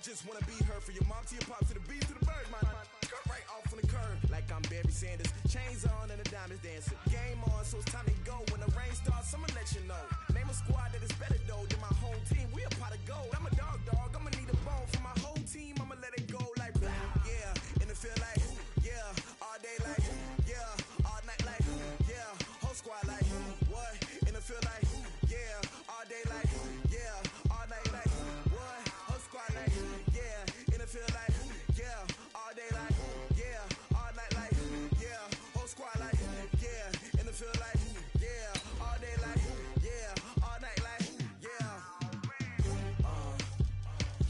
just wanna be heard for your mom to your pop to the beat to the bird, man. Cut right off on the curb like I'm Barry Sanders. Chains on and the diamonds dancing. Game on, so it's time to go. When the rain starts, I'ma let you know. Name a squad that is better though than my home team. We a pot of gold. I'm a dog. I'ma need a bone for my whole team. I'ma let it go like yeah. In the field like yeah. All day like yeah. All night like yeah. Whole squad like what? In the field like yeah. All day like yeah. All night like what? Whole squad like yeah. In the field like yeah. All day like yeah. All night like yeah. Whole squad like yeah. In the field like yeah. All day like yeah. All night like yeah.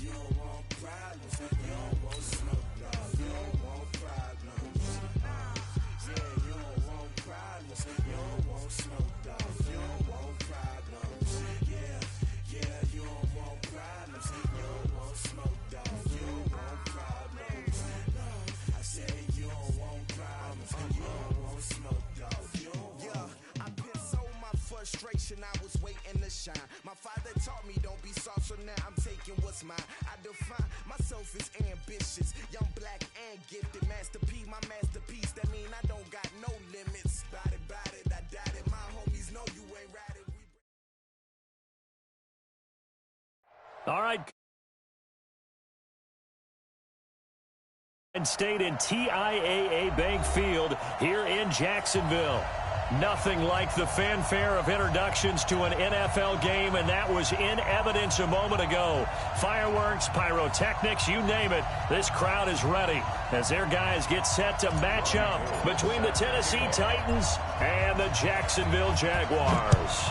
You don't want problems. You don't want smoke, no. You don't want problems. Yeah, you don't want problems. You don't want smoke, dog. You don't want problems. Yeah, you don't want problems. You don't want smoke, dog. You don't want problems. No, I said you don't want problems. You don't want smoke, dog. You don't want. Yeah, I pissed so my frustration. I was waiting to shine. My father taught me don't be soft, so now I'm taking what's mine. I define myself as ambitious, young, black, and gifted. Master P, my masterpiece. That mean I don't got no limits. Bout it, I doubt it. My homies know you ain't ratted. All right. State in TIAA Bank Field here in Jacksonville. Nothing like the fanfare of introductions to an NFL game, and that was in evidence a moment ago. Fireworks, pyrotechnics, you name it. This crowd is ready as their guys get set to match up between the Tennessee Titans and the Jacksonville Jaguars.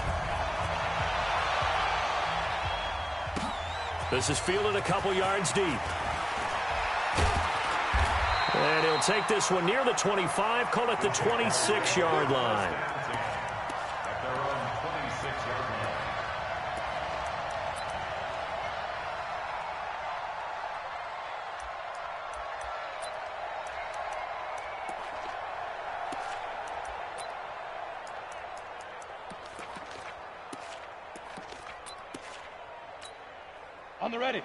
This is fielded a couple yards deep. And he'll take this one near the 25, call it the 26-yard line. On the ready.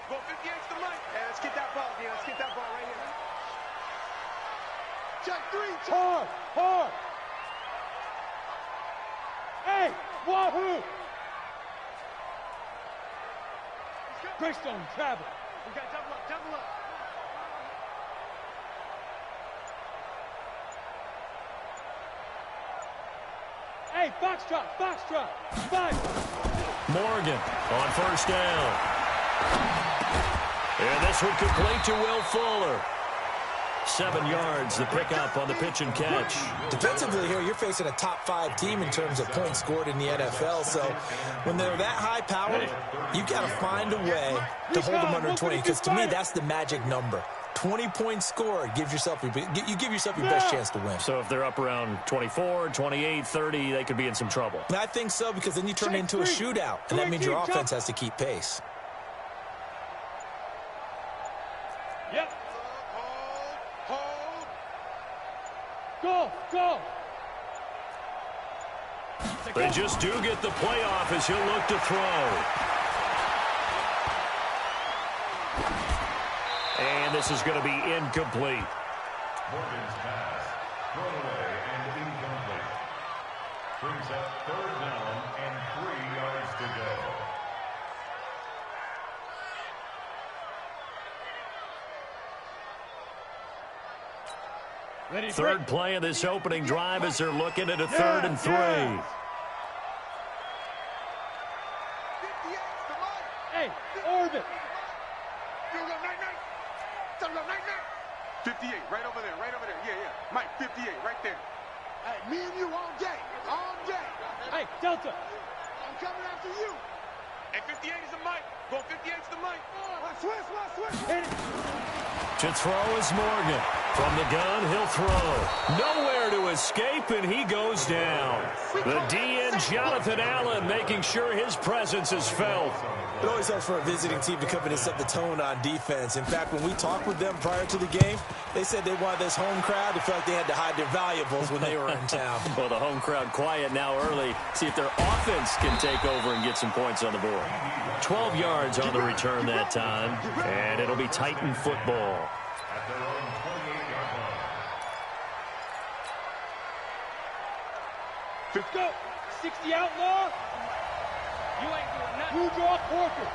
Go 58's the mic. Hey, let's get that ball, Let's get that ball right here. Check three. Hard. Hey, wahoo. Greystone, travel. We got double up. Hey, foxtrot. 5. Morgan on first down. And this one complete to Will Fuller. 7 yards, the pickup on the pitch and catch. Defensively here, you're facing a top 5 team in terms of points scored in the NFL. So when they're that high powered, you've got to find a way to hold them under 20. Because to me, that's the magic number. 20 points scored gives yourself your best chance to win. So if they're up around 24, 28, 30, they could be in some trouble. I think so, because then you turn it into a shootout, and that means your offense has to keep pace. Yep. Hold. Go. They just do get the playoff as he'll look to throw. And this is going to be incomplete. Morgan's pass, thrown away and incomplete. Brings up 3rd down and 3 yards to go. Ready, Third play of this opening drive as they're looking at a 3rd and 3. Hey, orbit. 58, right over there. Yeah. Mike, 58, right there. Hey, me and you all day. Hey, Delta. I'm coming after you. Hey, 58 is the mic. Go 58's the mic. Switch. Hit it. To throw is Morgan. From the gun, he'll throw. Nowhere to escape, and he goes down. The DN, Jonathan Allen, making sure his presence is felt. It always helps for a visiting team to come in and set the tone on defense. In fact, when we talked with them prior to the game, they said they wanted this home crowd to feel like they had to hide their valuables when they were in town. Well, the home crowd quiet now early. See if their offense can take over and get some points on the board. score. 12 yards on the return that time, and it'll be Titan football. At their own 28-yard line. Go. 60 outlaw. You ain't doing nothing. You draw Corker.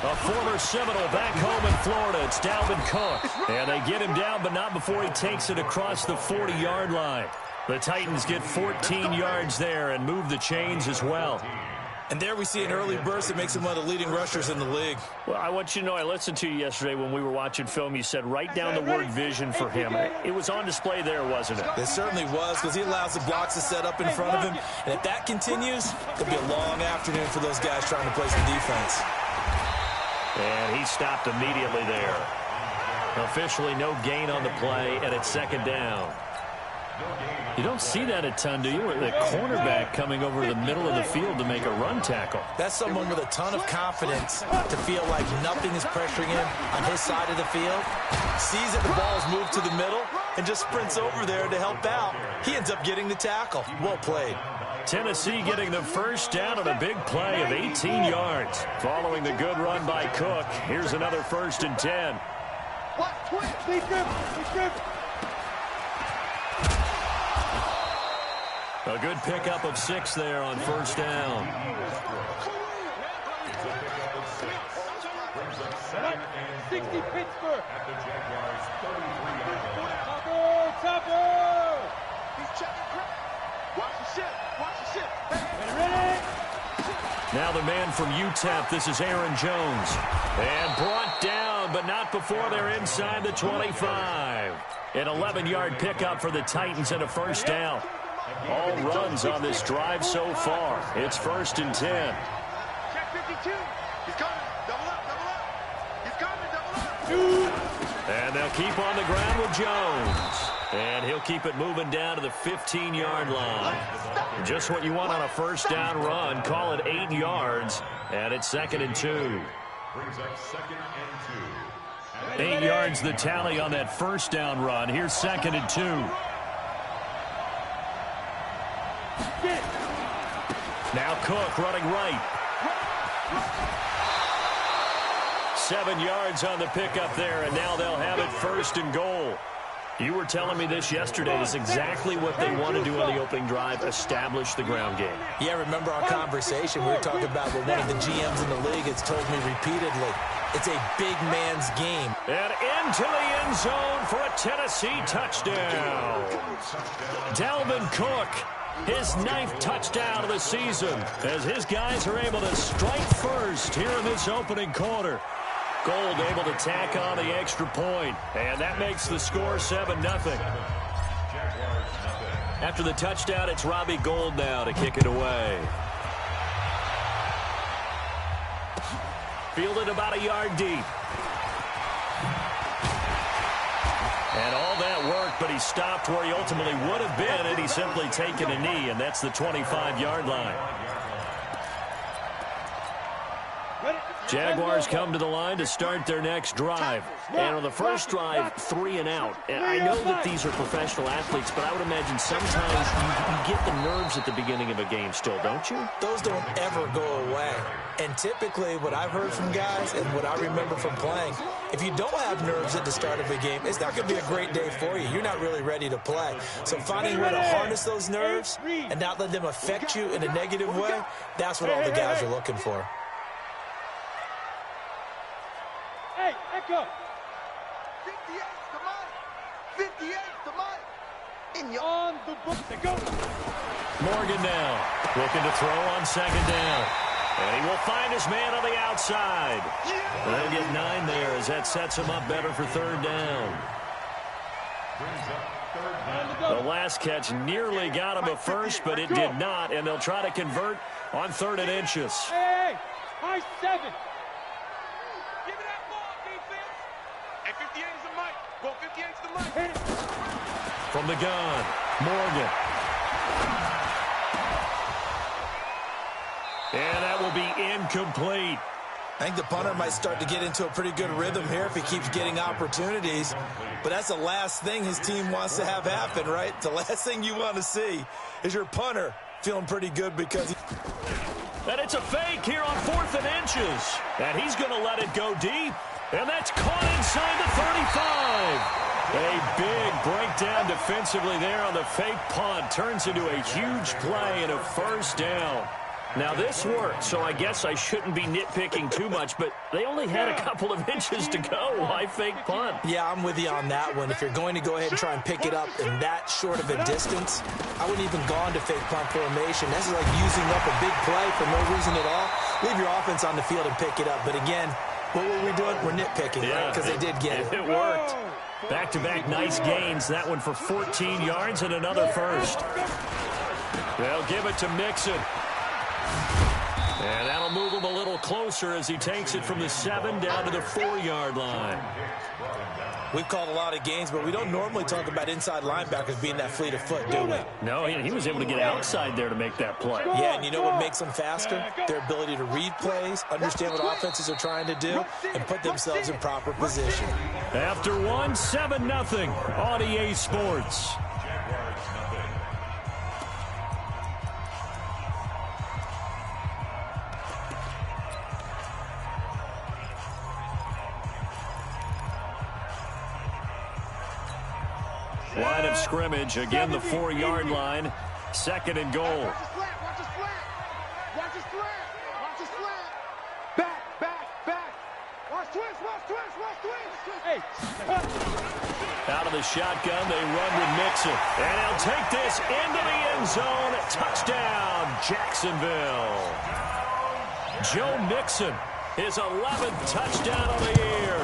A former Seminole back home in Florida. It's Dalvin Cook. And they get him down, but not before he takes it across the 40-yard line. The Titans get 14 yards there and move the chains as well. And there we see an early burst that makes him one of the leading rushers in the league. Well, I want you to know, I listened to you yesterday when we were watching film. You said write down the word vision for him. It was on display there, wasn't it? It certainly was, because he allows the blocks to set up in front of him. And if that continues, it'll be a long afternoon for those guys trying to play some defense. And he stopped immediately there. Officially no gain on the play, and it's second down. You don't see that a ton, do you? The cornerback coming over the middle of the field to make a run tackle. That's someone with a ton of confidence to feel like nothing is pressuring him on his side of the field. Sees that the ball's moved to the middle and just sprints over there to help out. He ends up getting the tackle. Well played. Tennessee getting the first down on a big play of 18 yards. Following the good run by Cook, here's another 1st and 10. A good pickup of 6 there on 1st down. It's a pickup of 6. Brings up 2nd and 4 Pittsburgh. at the Jaguars' 33-yard line. Topper! He's checking grip. Watch the ship. Watch the ship. Ready? Now the man from UTEP, this is Aaron Jones. And brought down, but not before they're inside the 25. An 11-yard pickup for the Titans and a 1st down. All runs on this drive so far. It's 1st and 10. Check 52. He's coming. Double up, double up. He's coming, double up. And they'll keep on the ground with Jones. And he'll keep it moving down to the 15-yard line. Just what you want on a 1st down run. Call it 8 yards. And it's 2nd and 2. Brings up 2nd and 2. 8 yards the tally on that 1st down run. Here's 2nd and 2. Now Cook running right. 7 yards on the pickup there, and now they'll have it 1st and goal. You were telling me this yesterday. It's exactly what they want to do on the opening drive, establish the ground game. Yeah, remember our conversation? We were talking about what one of the GMs in the league has told me repeatedly. It's a big man's game. And into the end zone for a Tennessee touchdown. Dalvin Cook, his 9th touchdown of the season, as his guys are able to strike first here in this opening quarter. Gold able to tack on the extra point, and that makes the score 7-0. After the touchdown, it's Robbie Gould now to kick it away. Fielded about a yard deep. And all that work, but he stopped where he ultimately would have been had he simply taken a knee, and that's the 25-yard line. Jaguars come to the line to start their next drive. And on the first drive, 3 and out. And I know that these are professional athletes, but I would imagine sometimes you get the nerves at the beginning of a game still, don't you? Those don't ever go away. And typically what I've heard from guys and what I remember from playing, if you don't have nerves at the start of a game, it's not going to be a great day for you. You're not really ready to play. So finding a way to harness those nerves and not let them affect you in a negative way, that's what all the guys are looking for. Hey, Echo. 58 to Mike. 58 to Mike. In your On the book to go. Morgan now looking to throw on 2nd down. And he will find his man on the outside. And they'll get 9 there as that sets him up better for 3rd down. Brings up 3rd down. The last catch nearly got him a first, but it did not. And they'll try to convert on 3rd and inches. Hey, high 7. Give me that ball, defense. And 58 is the Mike. Go 58 is the Mike. From the gun, Morgan. And that will be incomplete. I think the punter might start to get into a pretty good rhythm here if he keeps getting opportunities. But that's the last thing his team wants to have happen, right? The last thing you want to see is your punter feeling pretty good because he... And it's a fake here on 4th and inches. And he's going to let it go deep. And that's caught inside the 35. A big breakdown defensively there on the fake punt. Turns into a huge play and a first down. Now, this worked, so I guess I shouldn't be nitpicking too much, but they only had a couple of inches to go. Why fake punt? Yeah, I'm with you on that one. If you're going to go ahead and try and pick it up in that short of a distance, I wouldn't even gone to fake punt formation. This is like using up a big play for no reason at all. Leave your offense on the field and pick it up. But again, what were we doing? We're nitpicking, right? Because they did get it. It worked. Back-to-back nice gains. That one for 14 yards and another first. They'll give it to Mixon. And that'll move him a little closer as he takes it from the 7 down to the 4-yard line. We've called a lot of games, but we don't normally talk about inside linebackers being that fleet of foot, do we? No, he was able to get outside there to make that play. Yeah, and you know what makes them faster? Their ability to read plays, understand what offenses are trying to do, and put themselves in proper position. After 7-0 on EA Sports. Line of scrimmage, again the 4-yard line, 2nd and goal. Watch his flat, watch his flat. Watch his flat, watch his flat. Back. Watch twist. Hey. Out of the shotgun, they run with Mixon. And he'll take this into the end zone. Touchdown, Jacksonville. Joe Mixon, his 11th touchdown of the year,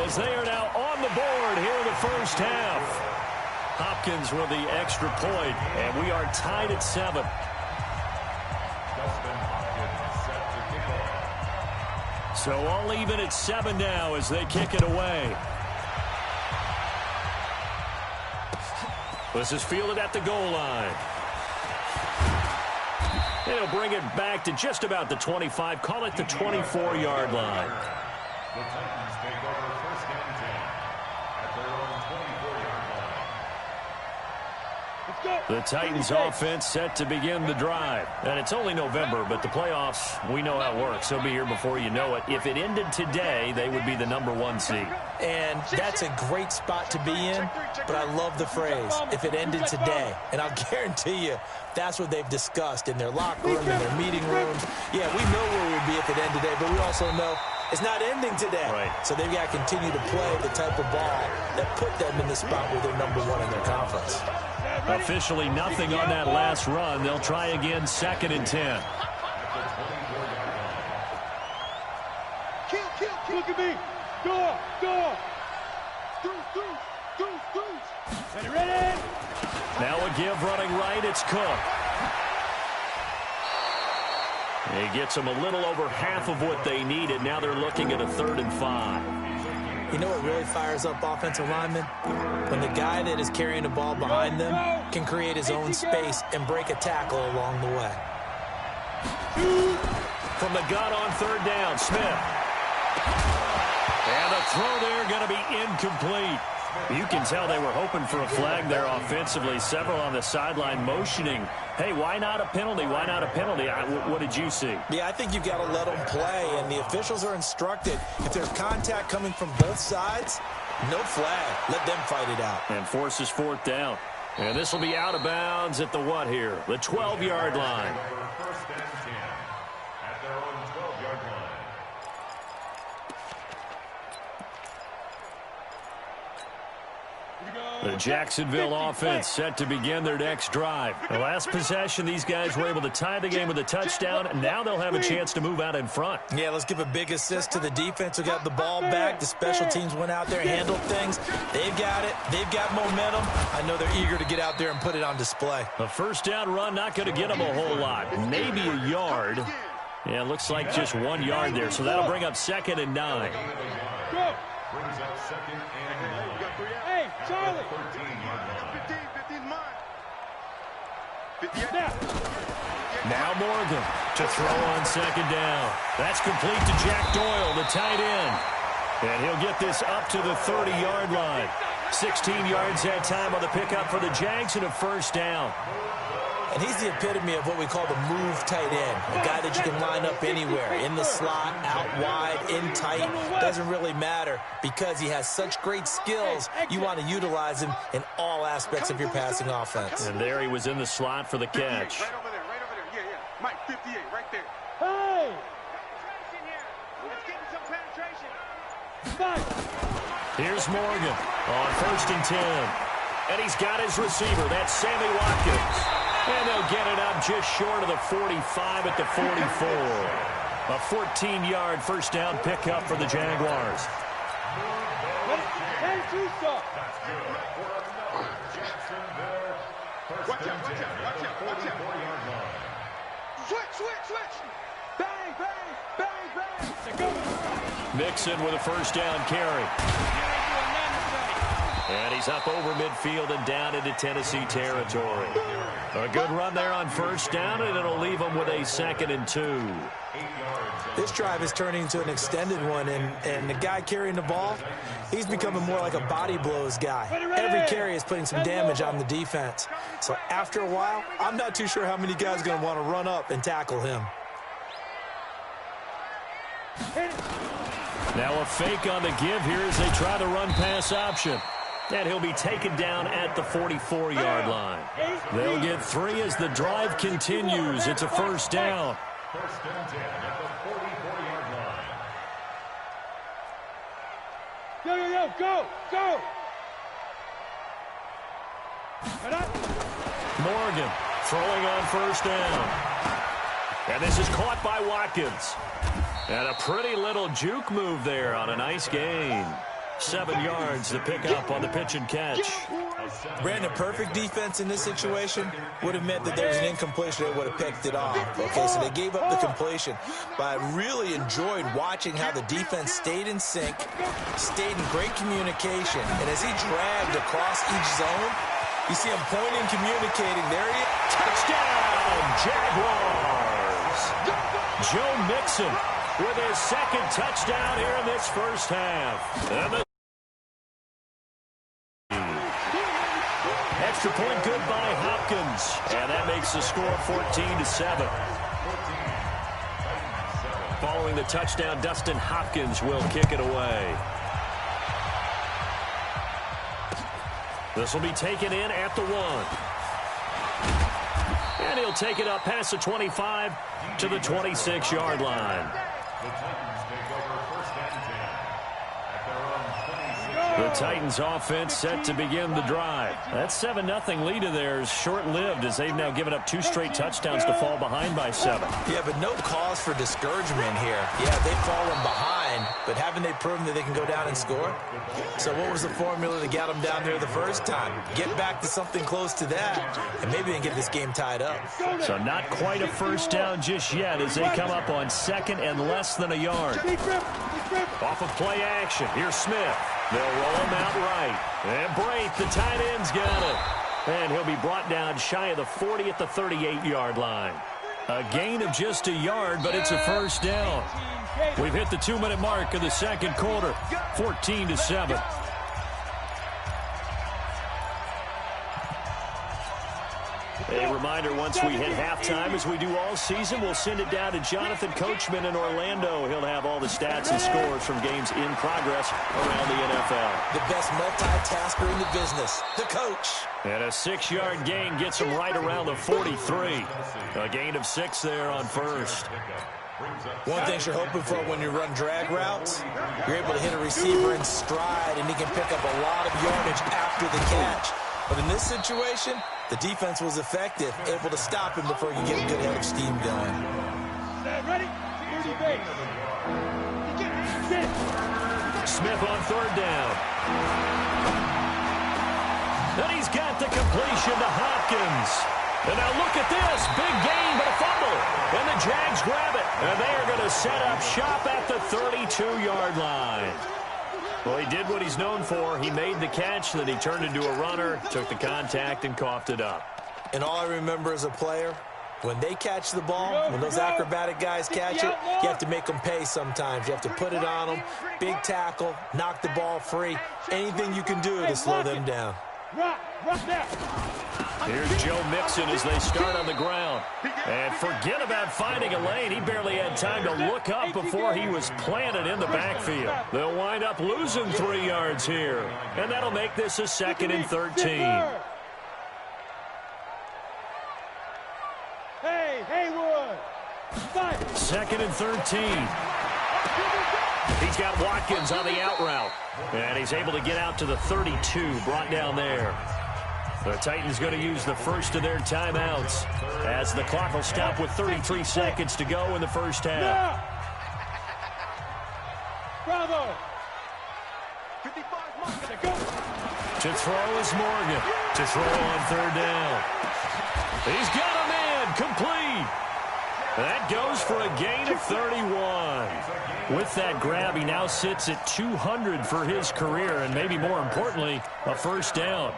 as they are now on the board here in the first half. Hopkins with the extra point, and we are tied at 7. So all even at 7 now as they kick it away. This is fielded at the goal line. It'll bring it back to just about the 25. Call it the 24-yard line. The Titans take over 1st and 10 at their own 24-yard line. The Titans offense set to begin the drive. And it's only November, but the playoffs, we know how it works. They'll be here before you know it. If it ended today, they would be the #1 seed. And that's a great spot to be in, but I love the phrase, if it ended today. And I'll guarantee you, that's what they've discussed in their locker room, in their meeting rooms. Yeah, we know where we'd be if it ended today, but we also know it's not ending today. Right. So they've got to continue to play the type of ball that put them in the spot where they're #1 in their conference. Officially nothing on that last run. They'll try again, 2nd and 10. Kill. Look at me. Go. Deuce. Ready. Now a give running right. It's Cook. He gets them a little over half of what they needed. Now they're looking at a 3rd and 5. You know what really fires up offensive linemen? When the guy that is carrying the ball behind them can create his own space and break a tackle along the way. From the gun on 3rd down, Smith. And the throw there going to be incomplete. You can tell they were hoping for a flag there offensively. Several on the sideline motioning, hey, why not a penalty? Why not a penalty? What did you see? Yeah, I think you've got to let them play, and the officials are instructed. If there's contact coming from both sides, no flag. Let them fight it out. And forces 4th down. And this will be out of bounds at the what here? The 12-yard line. 1st and 10 at their own 12-yard line. The Jacksonville offense set to begin their next drive. The last possession, these guys were able to tie the game with a touchdown, and now they'll have a chance to move out in front. Yeah, let's give a big assist to the defense who got the ball back. The special teams went out there and handled things. They've got it. They've got momentum. I know they're eager to get out there and put it on display. A 1st down run, not going to get them a whole lot. Maybe a yard. Yeah, it looks like just 1 yard there, so that'll bring up 2nd and 9. Go. Brings up 2nd and 9. Hey, Charlie. 13-yard line. 15 mine. Now Morgan to throw on 2nd down. That's complete to Jack Doyle, the tight end. And he'll get this up to the 30-yard line. 16 yards that time on the pickup for the Jags and a 1st down. And he's the epitome of what we call the move tight end, a guy that you can line up anywhere, in the slot, out wide, in tight, doesn't really matter because he has such great skills. You want to utilize him in all aspects of your passing offense. And there he was in the slot for the catch. Right over there, right over there. Yeah, yeah. Mike, 58, right there. Hey! Let's get some penetration. Here's Morgan on 1st and 10. And he's got his receiver. That's Sammy Watkins. And they'll get it up just short of the 45 at the 44. A 14-yard first down pickup for the Jaguars. Hey, Tusa! Watch out, watch out, watch out, watch out. Switch. Bang, bang, bang, bang. Mixon with a first down carry. And he's up over midfield and down into Tennessee territory. A good run there on first down, and it'll leave them with a 2nd and 2. This drive is turning into an extended one, and the guy carrying the ball, he's becoming more like a body blows guy. Every carry is putting some damage on the defense. So after a while, I'm not too sure how many guys are going to want to run up and tackle him. Now a fake on the give here as they try the run-pass option. And he'll be taken down at the 44-yard line. They'll get 3 as the drive continues. It's a first down. 1st and 10 at the 44-yard line. Go! Morgan throwing on first down. And this is caught by Watkins. And a pretty little juke move there on a nice gain. 7 yards to pick up on the pitch and catch. Brandon, perfect defense in this situation would have meant that there was an incompletion. They would have picked it off. Okay, so they gave up the completion. But I really enjoyed watching how the defense stayed in sync, stayed in great communication. And as he dragged across each zone, you see him pointing, communicating. There he is. Touchdown, Jaguars. Joe Mixon with his 2nd touchdown here in this first half. And the extra point good by Hopkins. And that makes the score 14-7. Following the touchdown, Dustin Hopkins will kick it away. This will be taken in at the 1. And he'll take it up past the 25 to the 26-yard line. The Titans take over 1st and 10 at their own 26. The Titans offense set to begin the drive. That 7-0 lead of theirs short-lived as they've now given up 2 straight touchdowns to fall behind by 7. Yeah, but no cause for discouragement here. Yeah, they've fallen behind, but haven't they proven that they can go down and score? So what was the formula that got them down there the first time? Get back to something close to that, and maybe they can get this game tied up. So not quite a first down just yet as they come up on 2nd and less than a yard. Off of play action, here's Smith. They'll roll him out right. And Braith, the tight end's got it. And he'll be brought down shy of the 40 at the 38-yard line. A gain of just a yard, but it's a first down. We've hit the 2-minute mark of the 2nd quarter, 14-7. A reminder, once we hit halftime, as we do all season, we'll send it down to Jonathan Coachman in Orlando. He'll have all the stats and scores from games in progress around the NFL. The best multitasker in the business, the coach. And a 6-yard gain gets him right around the 43. A gain of 6 there on first. One thing you're hoping for when you run drag routes, you're able to hit a receiver in stride, and he can pick up a lot of yardage after the catch. But in this situation, the defense was effective, able to stop him before you get a good head of steam going. Ready? 30 base. Smith on 3rd down. And he's got the completion to Hopkins. And now look at this. Big gain, but a fumble. And the Jags grab it. And they are going to set up shop at the 32-yard line. Well, he did what he's known for. He made the catch, then he turned into a runner, took the contact, and coughed it up. And all I remember as a player, when they catch the ball, when those acrobatic guys catch it, you have to make them pay sometimes. You have to put it on them, big tackle, knock the ball free. Anything you can do to slow them down. Rock that. Here's Joe Mixon as they start on the ground. And forget about finding a lane. He barely had time to look up before he was planted in the backfield. They'll wind up losing 3 yards here. And that'll make this a 2nd and 13. Hey, Haywood. 2nd and 13. He's got Watkins on the out route. And he's able to get out to the 32, brought down there. The Titans going to use the first of their timeouts as the clock will stop with 33 seconds to go in the first half. Bravo. To throw is Morgan. To throw on 3rd down. He's got a man complete. That goes for a gain of 31. With that grab, he now sits at 200 for his career, and maybe more importantly, a first down.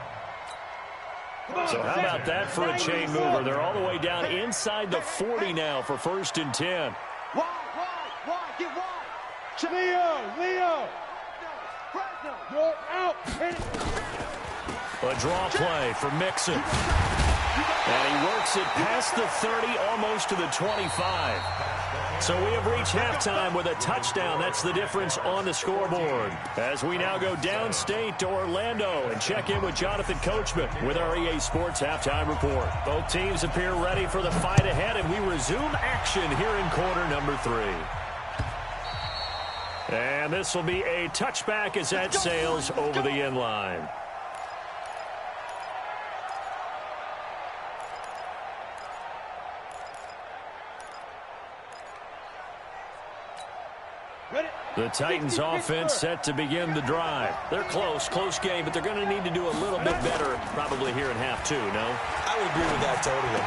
So how about that for a chain mover? They're all the way down inside the 40 now for 1st and 10. Wide, get wide. Leo. You're out. A draw play for Mixon. And he works it past the 30, almost to the 25. So we have reached halftime with a touchdown. That's the difference on the scoreboard. As we now go downstate to Orlando and check in with Jonathan Coachman with our EA Sports Halftime Report. Both teams appear ready for the fight ahead, and we resume action here in quarter number 3. And this will be a touchback as that sails over the end line. The Titans offense set to begin the drive. They're close game, but they're going to need to do a little bit better probably here in half 2, no? I would agree with that totally.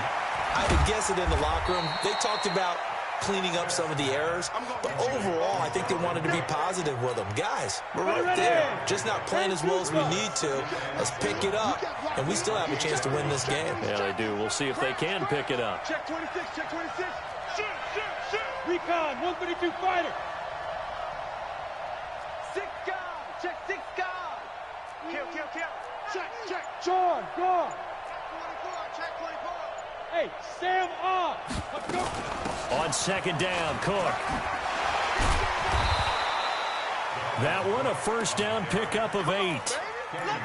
I would guess it in the locker room. They talked about cleaning up some of the errors, but overall, I think they wanted to be positive with them. Guys, we're right there. Just not playing as well as we need to. Let's pick it up, and we still have a chance to win this game. Yeah, they do. We'll see if they can pick it up. Check 26. Shoot. Recon, 132 fighter. 6 guard. Check 6 guard. Kill. Check. John, guard. 24. Check 24. Hey, Sam off. Let's go. On 2nd down, Cook. That one, a first down pickup of 8.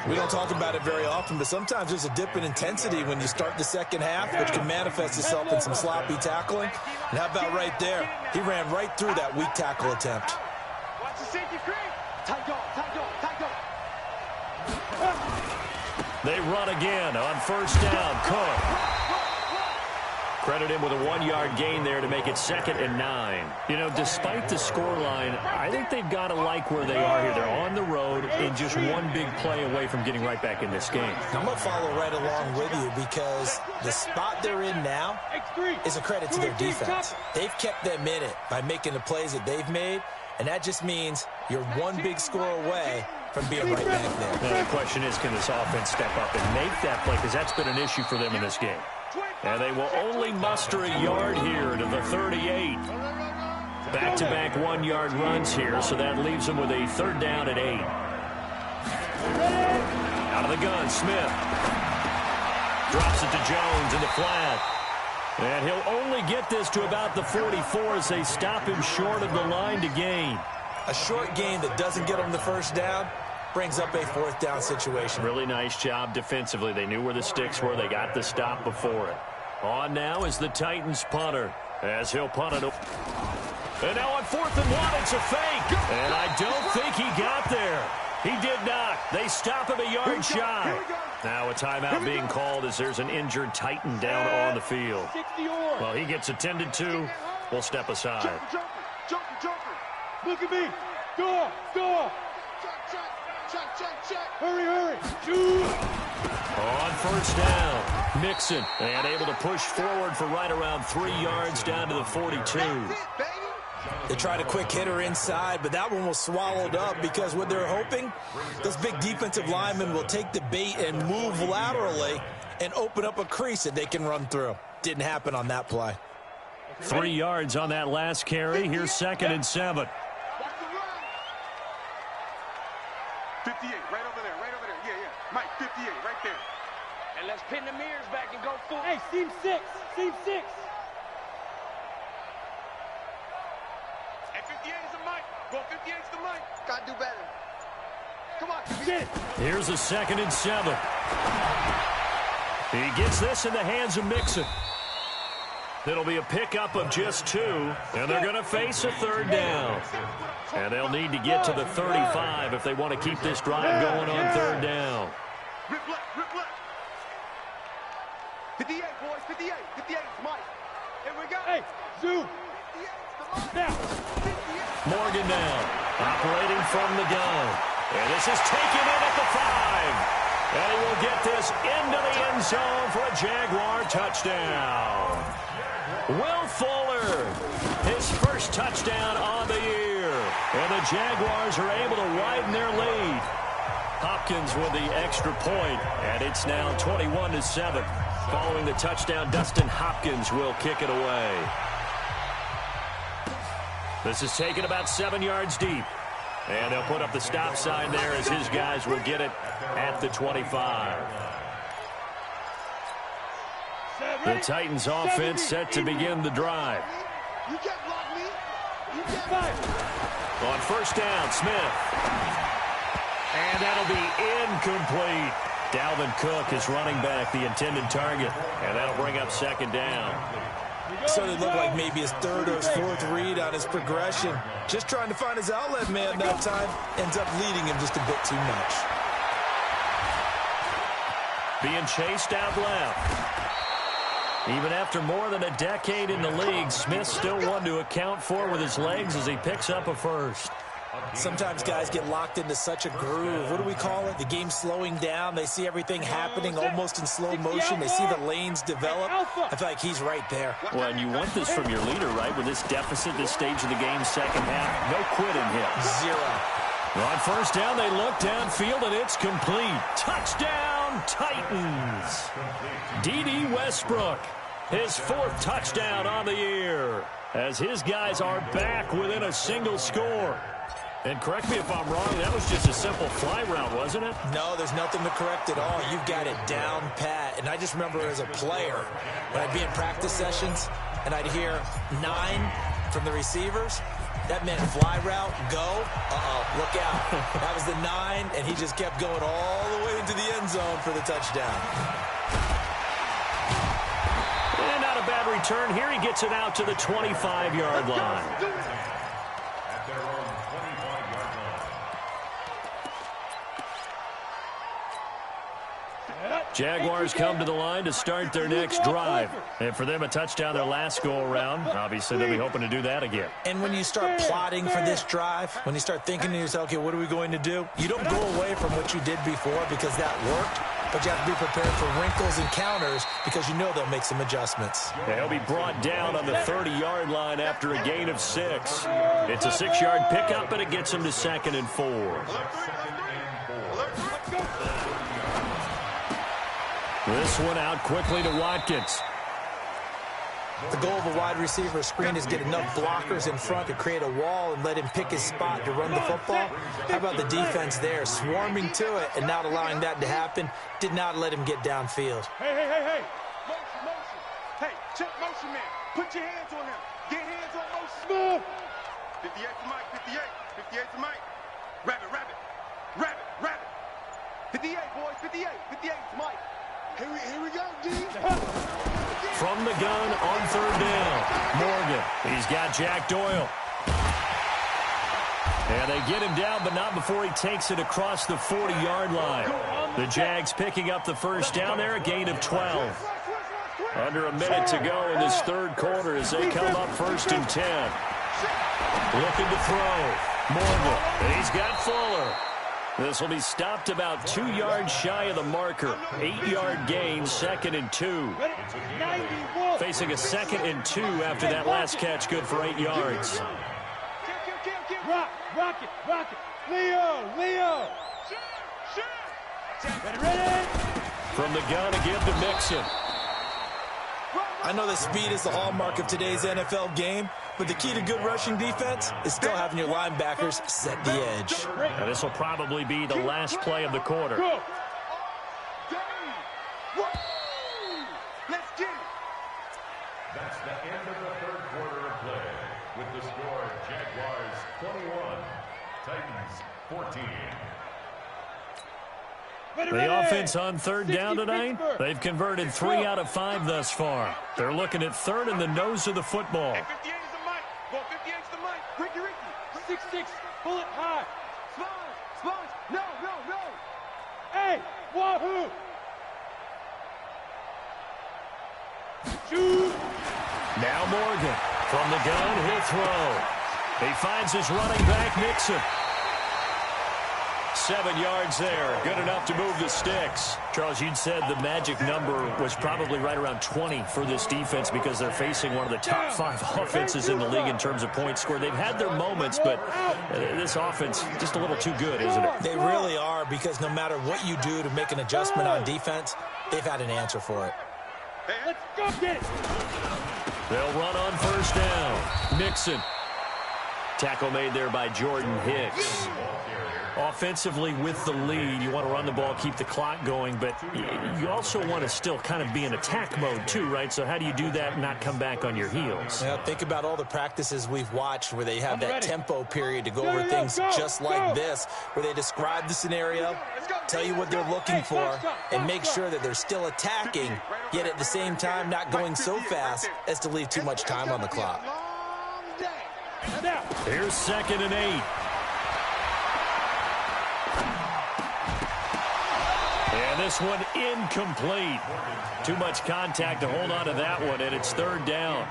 We don't talk about it very often, but sometimes there's a dip in intensity when you start the second half, which can manifest itself in some sloppy tackling. And how about right there? He ran right through that weak tackle attempt. Watch the safety screen. Tight dog. They run again on 1st down, Cook. Credit him with a 1-yard gain there to make it 2nd and 9. You know, despite the scoreline, I think they've got to like where they are here. They're on the road and just one big play away from getting right back in this game. I'm going to follow right along with you because the spot they're in now is a credit to their defense. They've kept them in it by making the plays that they've made, and that just means you're one big score away from being right back there. Now, the question is, can this offense step up and make that play? Because that's been an issue for them in this game. And they will only muster a yard here to the 38. Back-to-back 1-yard runs here, so that leaves them with a 3rd down at 8. Out of the gun, Smith. Drops it to Jones in the flat. And he'll only get this to about the 44 as they stop him short of the line to gain. A short gain that doesn't get them the first down brings up a 4th down situation. Really nice job defensively. They knew where the sticks were. They got the stop before it. On now is the Titans punter as he'll punt it. And now on 4th and 1, it's a fake. And I don't think he got there. He did not. They stop him a yard shy. Now a timeout being called as there's an injured Titan down on the field. Well, he gets attended to. We'll step aside. Jumper. Look at me. Door. Check. Hurry. Shoot. On 1st down, Mixon, and able to push forward for right around 3 yards down to the 42. They tried a quick hitter inside, but that one was swallowed up because what they're hoping, those big defensive linemen will take the bait and move laterally and open up a crease that they can run through. Didn't happen on that play. 3 yards on that last carry. Here's 2nd and 7. 58, right over there. Yeah. Mike, 58, right there. And let's pin the mirrors back and go full. Hey, seam 6. Seam 6. Hey, 58 is the mic. Go 58 is the mic. Gotta do better. Come on. Get it. Here's a 2nd and 7. He gets this in the hands of Mixon. It'll be a pickup of just 2, and they're going to face a 3rd down. And they'll need to get to the 35 if they want to keep this drive going on 3rd down. Rip left, rip left. 58, boys, 58. 58 is Mike. Here we go. Hey, zoom. Now. Morgan now, operating from the gun. And this is taken in at the 5. And he will get this into the end zone for a Jaguar touchdown. Will Fuller, his first touchdown on the year. And the Jaguars are able to widen their lead. Hopkins with the extra point, and it's now 21-7. Following the touchdown, Dustin Hopkins will kick it away. This is taken about 7 yards deep. And they'll put up the stop sign there as his guys will get it at the 25. The Titans offense set to begin the drive. You can't block me. You can't fight. On 1st down, Smith. And that'll be incomplete. Dalvin Cook is running back, the intended target. And that'll bring up 2nd down. So it looked like maybe his 3rd or his 4th read on his progression. Just trying to find his outlet man that time. Ends up leading him just a bit too much. Being chased out left. Even after more than a decade in the league, Smith still one to account for with his legs as he picks up a 1st. Sometimes guys get locked into such a groove. What do we call it? The game's slowing down. They see everything happening almost in slow motion. They see the lanes develop. I feel like he's right there. Well, and you want this from your leader, right? With this deficit, this stage of the game, 2nd half, no quitting him. 0. On 1st down, they look downfield, and it's complete. Touchdown, Titans. D.D. Westbrook, his 4th touchdown on the year, as his guys are back within a single score. And correct me if I'm wrong, that was just a simple fly route, wasn't it? No, there's nothing to correct at all. You've got it down pat. And I just remember as a player, when I'd be in practice sessions, and I'd hear 9 from the receivers, that meant fly route, go. Look out. That was the 9, and he just kept going all the way into the end zone for the touchdown. And not a bad return here. He gets it out to the 25-yard line. Jaguars come to the line to start their next drive. And for them, a touchdown their last go-around. Obviously, they'll be hoping to do that again. And when you start plotting for this drive, when you start thinking to yourself, okay, what are we going to do? You don't go away from what you did before because that worked, but you have to be prepared for wrinkles and counters because you know they'll make some adjustments. They'll be brought down on the 30-yard line after a gain of 6. It's a 6-yard pickup, and it gets them to 2nd and 4. This one out quickly to Watkins. The goal of a wide receiver screen is get enough blockers in front to create a wall and let him pick his spot to run the football. How about the defense there, swarming to it and not allowing that to happen? Did not let him get downfield. Hey. Motion, motion. Hey, check motion, man. Put your hands on him. Get hands on motion. 58 to Mike, 58. 58 to Mike. Rabbit. 58, boys, 58. 58 to Mike. Here we go, D. From the gun on 3rd down. Morgan, he's got Jack Doyle. And they get him down, but not before he takes it across the 40-yard line. The Jags picking up the 1st down there, a gain of 12. Under a minute to go in this 3rd quarter as they come up 1st and 10. Looking to throw. Morgan, and he's got Fuller. This will be stopped about 2 yards shy of the marker. 8-yard gain, 2nd and 2. Facing a 2nd and 2 after that last catch, good for 8 yards. Rock it. Leo. Ready. From the gun again to Mixon. I know that speed is the hallmark of today's NFL game, but the key to good rushing defense is still having your linebackers set the edge. Now this will probably be the last play of the quarter. 21. Titans 14. The offense on third down tonight, they've converted 3 out of 5 thus far. They're looking at third in the nose of the football. 58 is the mic. Go 58 is the mic. Ricky. 6-6, pull it high. Sponge. No. Hey, wahoo. Shoot. Now Morgan from the gun, he'll throw. He finds his running back, Nixon. 7 yards there. Good enough to move the sticks. Charles, you'd said the magic number was probably right around 20 for this defense because they're facing one of the top 5 offenses in the league in terms of points scored. They've had their moments, but this offense just a little too good, isn't it? They really are, because no matter what you do to make an adjustment on defense, they've had an answer for it. Let's go get it. They'll run on first down. Nixon. Tackle made there by Jordan Hicks. Offensively with the lead, you want to run the ball, keep the clock going, but you also want to still kind of be in attack mode too, right? So how do you do that and not come back on your heels? Yeah, think about all the practices we've watched where they have that tempo period to go over things just like this, where they describe the scenario, tell you what they're looking for, and make sure that they're still attacking, yet at the same time not going so fast as to leave too much time on the clock. Here's 2nd and 8. And this one incomplete. Too much contact to hold on to that one, and it's 3rd down.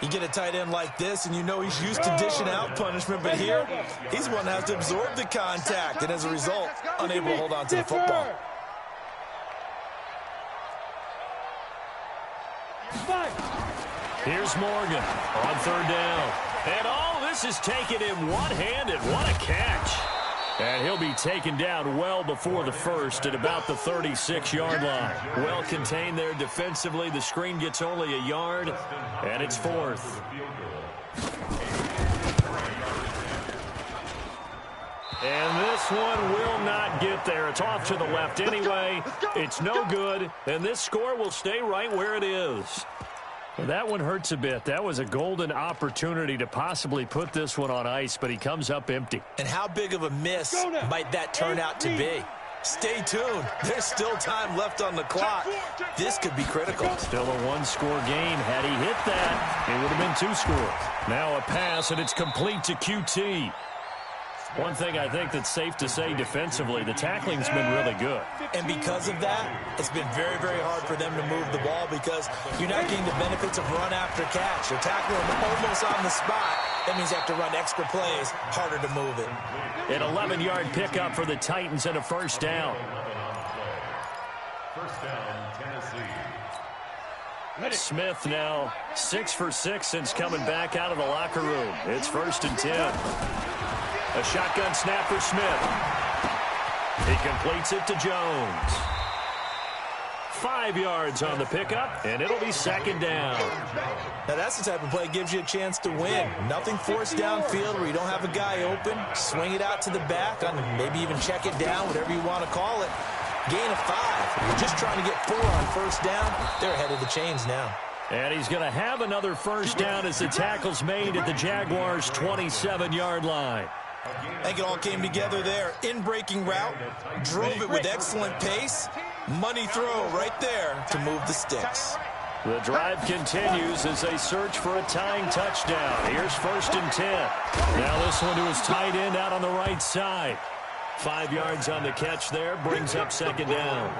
You get a tight end like this, and you know he's used to dishing out punishment, but here, he's one that has to absorb the contact, and as a result, unable to hold on to the football. Here's Morgan on 3rd down. And all this is taken in one-handed. What a catch. And he'll be taken down well before the first at about the 36-yard line. Well contained there defensively. The screen gets only a yard, and it's 4th. And this one will not get there. It's off to the left anyway. It's no good, and this score will stay right where it is. Well, that one hurts a bit. That was a golden opportunity to possibly put this one on ice, but he comes up empty. And how big of a miss might that turn out to be? Stay tuned. There's still time left on the clock. This could be critical. Still a one-score game. Had he hit that, it would have been 2 scores. Now a pass, and it's complete to QT. One thing I think that's safe to say defensively, the tackling's been really good. And because of that, it's been very, very hard for them to move the ball because you're not getting the benefits of run after catch. You're tackling them almost on the spot. That means you have to run extra plays, harder to move it. An 11-yard pickup for the Titans and a 1st down. First down, Tennessee. Smith now 6 for 6 since coming back out of the locker room. It's 1st and 10. A shotgun snap for Smith. He completes it to Jones. 5 yards on the pickup, and it'll be 2nd down. Now that's the type of play that gives you a chance to win. Nothing forced downfield where you don't have a guy open. Swing it out to the back, maybe even check it down, whatever you want to call it. Gain of 5. You're just trying to get 4 on 1st down. They're ahead of the chains now. And he's going to have another 1st down as the tackle's made at the Jaguars' 27-yard line. I think it all came together there. In-breaking route, drove it with excellent pace. Money throw right there to move the sticks. The drive continues as they search for a tying touchdown. Here's 1st and 10. Now this one to his tight end out on the right side. 5 yards on the catch there, brings up 2nd down.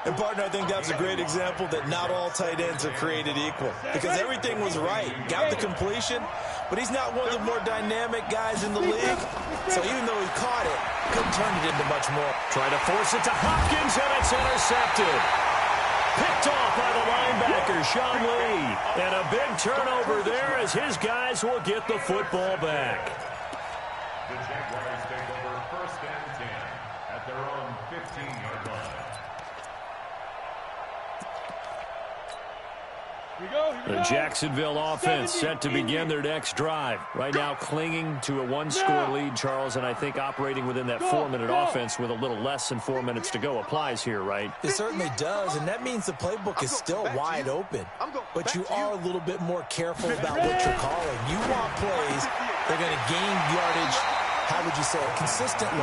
And, partner, I think that's a great example that not all tight ends are created equal because everything was right. Got the completion, but he's not one of the more dynamic guys in the league. So even though he caught it, couldn't turn it into much more. Trying to force it to Hopkins, and it's intercepted. Picked off by the linebacker, Sean Lee. And a big turnover there as his guys will get the football back. The Jaguars take over 1st and 10 at their own 15-yard line. The Jacksonville offense set to begin their next drive. Right now clinging to a 1-score lead, Charles, and I think operating within that 4-minute offense with a little less than 4 minutes to go applies here, right? It certainly does, and that means the playbook is still wide open. But you are a little bit more careful about what you're calling. You want plays They're going to gain yardage, how would you say it, consistently,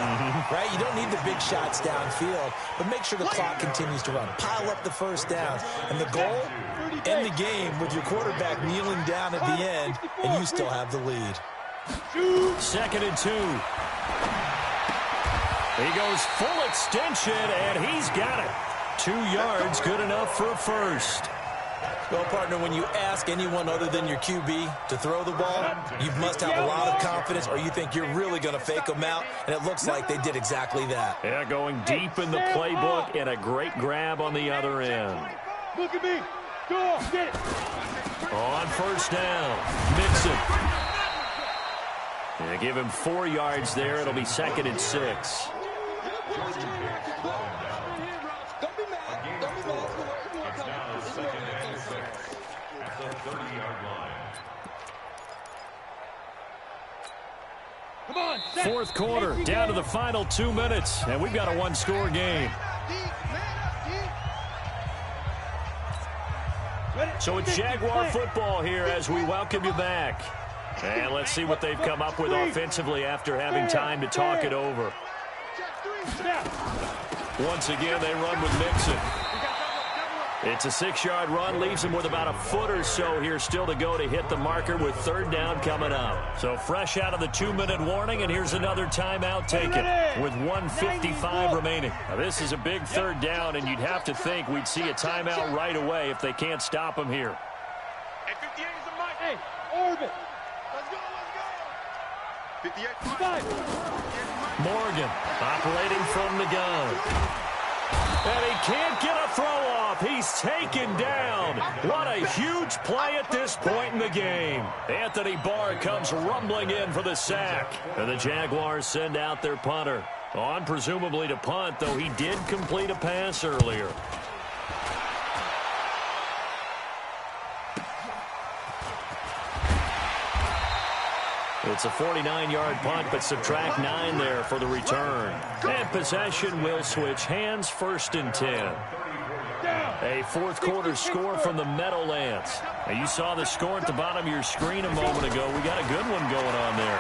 right? You don't need the big shots downfield, but make sure the clock continues to run. Pile up the first downs. And the goal, end the game with your quarterback kneeling down at the end, and you still have the lead. 2nd and 2. He goes full extension, and he's got it. 2 yards, good enough for a first. Well, partner, when you ask anyone other than your QB to throw the ball, you must have a lot of confidence, or you think you're really going to fake them out, and it looks like they did exactly that. Yeah, going deep in the playbook, and a great grab on the other end. Look at me. Go on, get it. On first down, Mixon. They give him 4 yards there. It'll be 2nd and 6. Fourth quarter, down to the final 2 minutes, and we've got a one-score game. So it's Jaguar football here as we welcome you back. And let's see what they've come up with offensively after having time to talk it over. Once again, they run with Mixon. It's a 6-yard run, leaves him with about a foot or so here still to go to hit the marker with 3rd down coming up. So fresh out of the 2-minute warning, and here's another timeout taken with 1:55 remaining. Now, this is a big 3rd down, and you'd have to think we'd see a timeout right away if they can't stop him here. Hey, Orbit. Let's go. Morgan operating from the gun. And he can't get a throw off. He's taken down. What a huge play at this point in the game. Anthony Barr comes rumbling in for the sack. And the Jaguars send out their punter. On presumably to punt, though he did complete a pass earlier. It's a 49-yard punt, but subtract 9 there for the return. And possession will switch hands, 1st and 10. A fourth quarter score from the Meadowlands. Now, you saw the score at the bottom of your screen a moment ago. We got a good one going on there.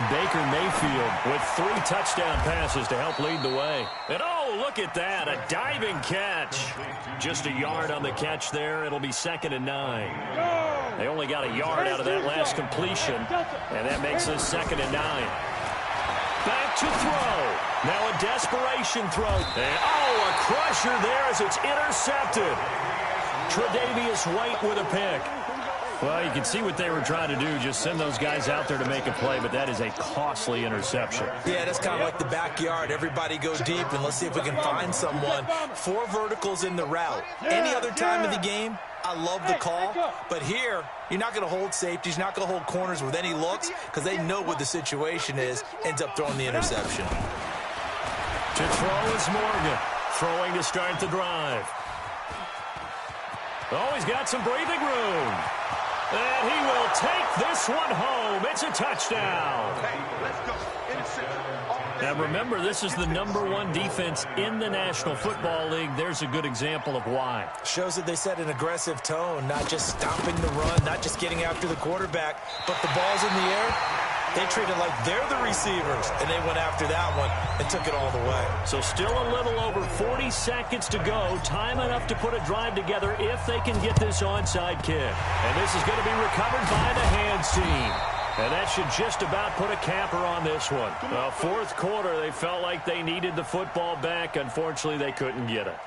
Baker Mayfield with 3 touchdown passes to help lead the way. And oh, look at that, a diving catch. Just a yard on the catch there. It'll be 2nd and 9. They only got a yard out of that last completion, and that makes us 2nd and 9. Back to throw. Now a desperation throw. And, oh, a crusher there as it's intercepted. Tre'Davious White with a pick. Well, you can see what they were trying to do, just send those guys out there to make a play, but that is a costly interception. Yeah, that's kind of like the backyard. Everybody go deep, and let's see if we can find someone. 4 verticals in the route. Any other time of the game, I love the call, but here, you're not going to hold safeties, you're not going to hold corners with any looks, because they know what the situation is, ends up throwing the interception. To throw is Morgan, throwing to start the drive. Oh, he's got some breathing room. And he will take this one home. It's a touchdown. Hey, let's go. Interception. Now, remember, this is the #1 defense in the National Football League. There's a good example of why. Shows that they set an aggressive tone, not just stopping the run, not just getting after the quarterback, but the ball's in the air. They treated like they're the receivers, and they went after that one and took it all the way. So still a little over 40 seconds to go. Time enough to put a drive together if they can get this onside kick. And this is going to be recovered by the hands team. And that should just about put a capper on this one. Well, fourth quarter, they felt like they needed the football back. Unfortunately, they couldn't get it.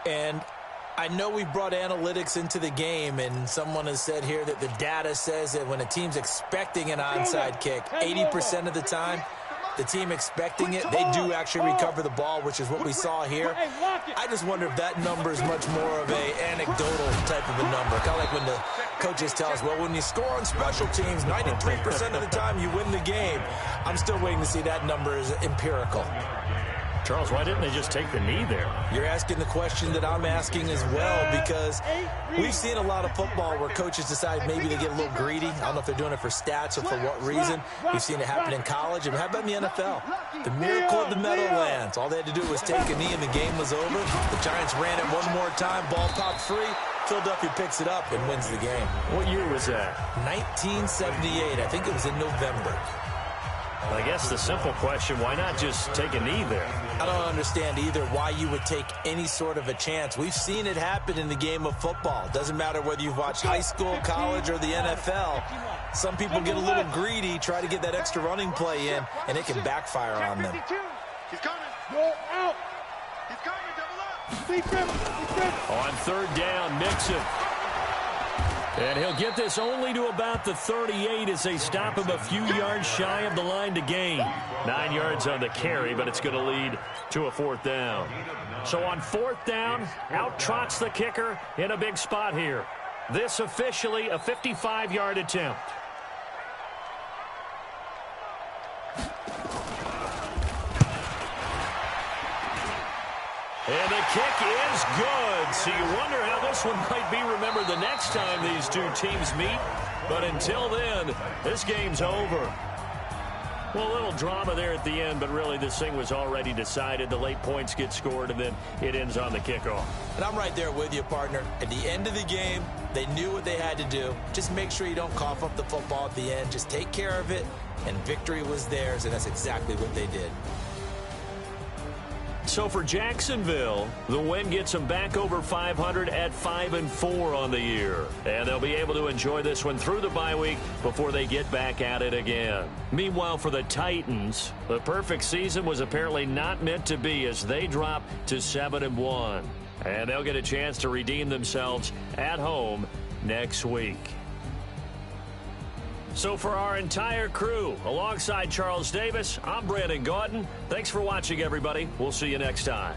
And I know we brought analytics into the game, and someone has said here that the data says that when a team's expecting an onside kick, 80% of the time, the team expecting it, they do actually recover the ball, which is what we saw here. I just wonder if that number is much more of a anecdotal type of a number. Kind of like when the coaches tell us, well, when you score on special teams, 93% of the time you win the game. I'm still waiting to see that number is empirical. Charles, why didn't they just take the knee there? You're asking the question that I'm asking as well, because we've seen a lot of football where coaches decide maybe they get a little greedy. I don't know if they're doing it for stats or for what reason. We've seen it happen in college, and how about in the NFL? The miracle of the Meadowlands. All they had to do was take a knee and the game was over. The Giants ran it one more time, ball popped free, Philadelphia picks it up and wins the game. What year was that? 1978. I think it was in November. I guess the simple question, why not just take a knee there? I don't understand either why you would take any sort of a chance. We've seen it happen in the game of football. Doesn't matter whether you've watched high school, college, or the NFL. Some people get a little greedy, try to get that extra running play in, and it can backfire on them. He's coming. Go out. He's coming. Double up. Defense. On third down, Mixon. And he'll get this only to about the 38 as they stop him a few yards shy of the line to gain. 9 yards on the carry, but it's going to lead to a fourth down. So on fourth down, out trots the kicker in a big spot here. This officially a 55-yard attempt. And the kick is good. So you wonder how this one might be remembered the next time these two teams meet. But until then, this game's over. Well, a little drama there at the end, but really this thing was already decided. The late points get scored, and then it ends on the kickoff. And I'm right there with you, partner. At the end of the game, they knew what they had to do. Just make sure you don't cough up the football at the end. Just take care of it, and victory was theirs, and that's exactly what they did. So for Jacksonville, the win gets them back over 500 at 5-4 on the year. And they'll be able to enjoy this one through the bye week before they get back at it again. Meanwhile, for the Titans, the perfect season was apparently not meant to be as they drop to 7-1. And they'll get a chance to redeem themselves at home next week. So for our entire crew, alongside Charles Davis, I'm Brandon Gaudin. Thanks for watching, everybody. We'll see you next time.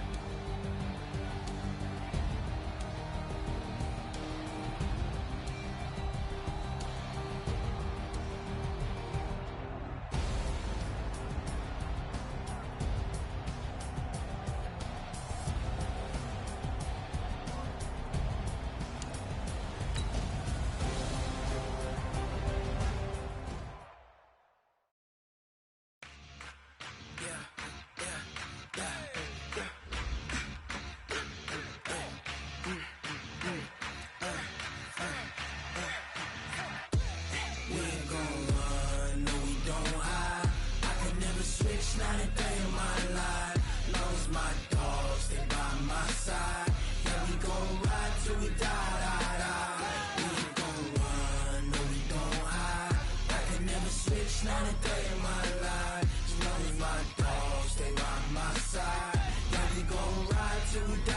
Not a day in my life, as long as my dogs stay by my side. Yeah, we gon' ride till we die.